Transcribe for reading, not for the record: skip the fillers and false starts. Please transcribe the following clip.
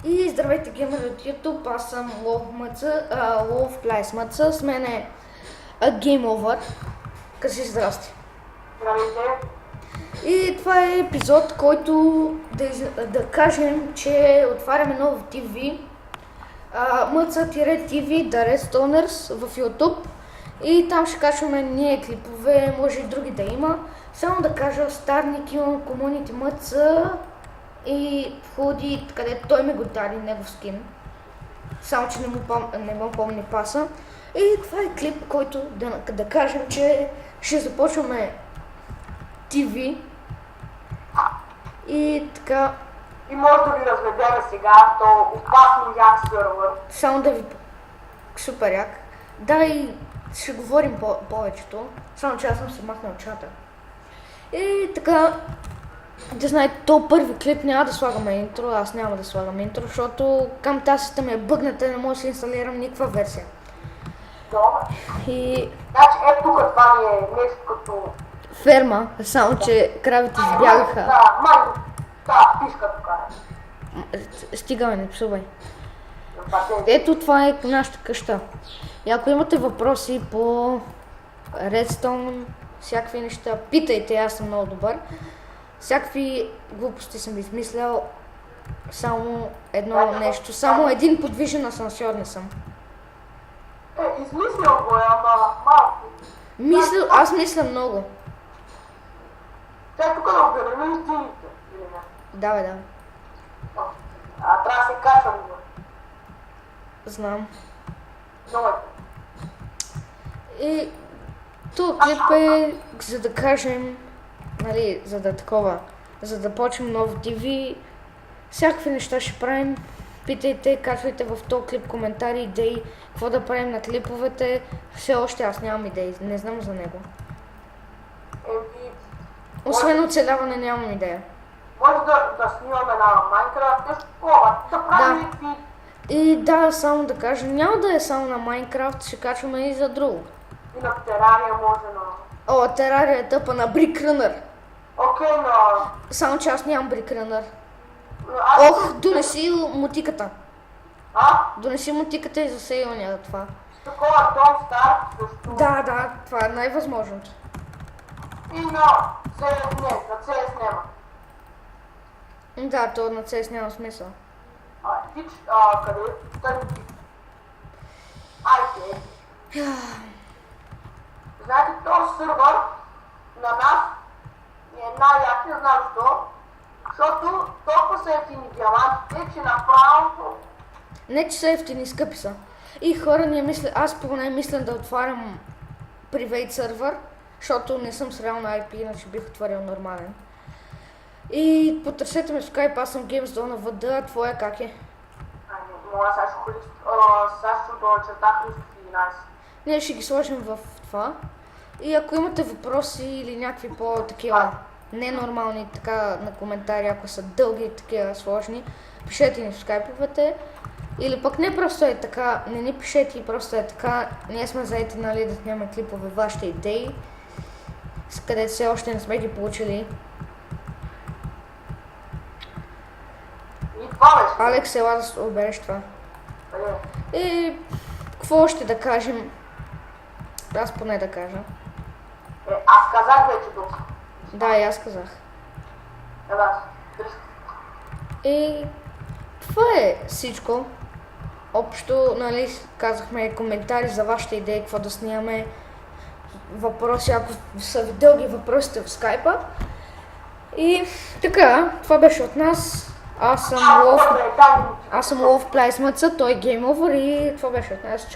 И здравейте, геймери от YouTube, аз съм LovePlaysMC, с мен е Game Over. Кажи здрасти. Здравейте. И това е епизод, който да кажем, че отваряме ново TV, MC-TV The Restoners в YouTube. И там ще качваме ние клипове, може и други да има. Само да кажа, Старник имам Community MC и входи, където той ми го даде, негов скин. Само, че не му помни паса. И това е клип, който да кажем, че ще започваме TV. И така... И може да ви разведеме сега, то опасно як сървър. Само да ви... Супер як. Да, и ще говорим повечето. Само, че аз съм се махнал чата. И така... Да знаете, то първи клип няма да слагаме интро, аз няма да слагам интро, защото камтасата ми е бъгната и не мога да си инсталирам никаква версия. Добре. И... Значи ето тук това ми е нещо като... Ферма, само че кравите избягаха. Да, да, пишка тук е. Стига, не псувай. Ето това е нашата къща. И ако имате въпроси по Redstone, всякакви неща, питайте, аз съм много добър. Всякакви глупости съм измислял, само едно нещо, само един подвижен асансьор не съм. Измислил го е, ама малко. Аз мисля много. Сега тук да обявим стените, или не? Да, бе, да. Трябва да се качвам го. Знам. Много е. И този клип е, за да кажем, нали, за да почнем ново TV, всякакви неща ще правим. Питайте, качвайте в този клип коментари, идеи, какво да правим на клиповете. Все още аз нямам идеи, не знам за него. Освен оцеляване нямам идея. Може да снимаме на Майнкрафт, нещо такова, да правим някакви... И да, само да кажа, няма да е само на Майнкрафт, ще качваме и за друго. И на Терария може на... О, Терария е тъпа на Брикрънър. Окей, на... Само че аз нямам Брикрънър. Аз... Донеси мотиката. А? Донеси мотиката и засей оня това. Такова Don't Start също. Да, това е най-възможното. И на CS не, на CS няма. Да, то на CS няма смисъл. Хич, къде? Търни. Айде. Знаете, този сървър на нас е най-як, не знам защо. Защото толкова са ефтини диамантите, че направо... Не, че са ефтини, скъпи са. И хора, аз поне мисля да отварям private сервер, защото не съм с реална IP, иначе бих отворил нормален. И потърсете ме в Skype, аз съм GamesDona VD, а твоя как е? Моя Сашо до черта Христов 11. Ние ще ги сложим в това. И ако имате въпроси или някакви по-такива ненормални така на коментари, ако са дълги и такива сложни, пишете ни в скайповете. Или пък не просто е така, не ни пишете и просто е така, ние сме заети, нали, да снимаме клипове, вашите идеи, с където все още не сме ги получили. И това беше. Алекс, ела да обереш това. И какво още да кажем? Аз поне да кажа. Аз казах вече тук. Да, и аз казах. И това е всичко. Общо, нали, казахме коментари за вашите идеи, какво да снимаме, въпроси, ако са ви дълги въпросите в скайпа. И така, това беше от нас. Аз съм LovePlaysMC, той е Game Over и това беше от нас. Чао!